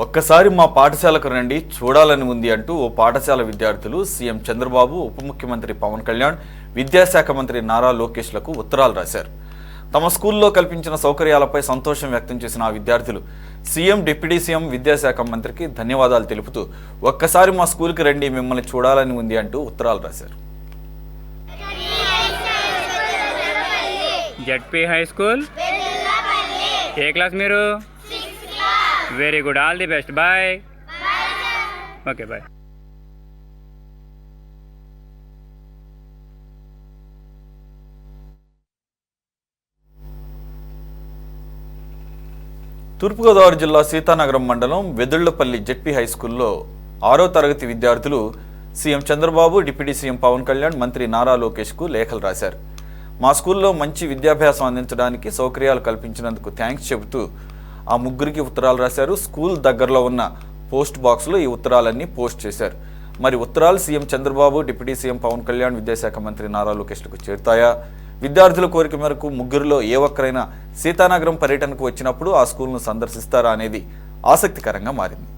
ఒక్కసారి మా పాఠశాలకు రండి చూడాలని ఉంది అంటూ ఓ పాఠశాల విద్యార్థులు సీఎం చంద్రబాబు, ఉప ముఖ్యమంత్రి పవన్ కళ్యాణ్, విద్యాశాఖ మంత్రి నారా లోకేష్లకు ఉత్తరాలు రాశారు. తమ స్కూల్లో కల్పించిన సౌకర్యాలపై సంతోషం వ్యక్తం చేసిన ఆ విద్యార్థులు సీఎం, డిప్యూటీ సీఎం, విద్యాశాఖ మంత్రికి ధన్యవాదాలు తెలుపుతూ ఒక్కసారి మా స్కూల్కి రండి, మిమ్మల్ని చూడాలని ఉంది అంటూ ఉత్తరాలు రాశారు. జెడ్పీ హై స్కూల్ ఏ క్లాస్ మీరు? Very good, all the best, bye. Okay, bye. Turpu Godavari జిల్లా సీతానగరం మండలం వెదుళ్లపల్లి జెడ్పీ హై స్కూల్లో 6వ తరగతి విద్యార్థులు CM Chandrababu, deputy CM Pawan Kalyan, మంత్రి నారా లోకేష్కు లేఖలు రాశారు. మా స్కూల్లో మంచి విద్యాభ్యాసం అందించడానికి సౌకర్యాలు కల్పించినందుకు థ్యాంక్స్ చెబుతూ ఆ ముగ్గురికి ఉత్తరాలు రాశారు. స్కూల్ దగ్గరలో ఉన్న పోస్ట్ బాక్స్లో ఈ ఉత్తరాలన్నీ పోస్ట్ చేశారు. మరి ఉత్తరాలు CM Chandrababu, deputy CM Pawan Kalyan, విద్యాశాఖ మంత్రి నారా లోకేష్లకు చేరుతాయా? విద్యార్థుల కోరిక మేరకు ముగ్గురులో ఏ ఒక్కరైనా సీతానగరం పర్యటనకు వచ్చినప్పుడు ఆ స్కూల్ను సందర్శిస్తారా అనేది ఆసక్తికరంగా మారింది.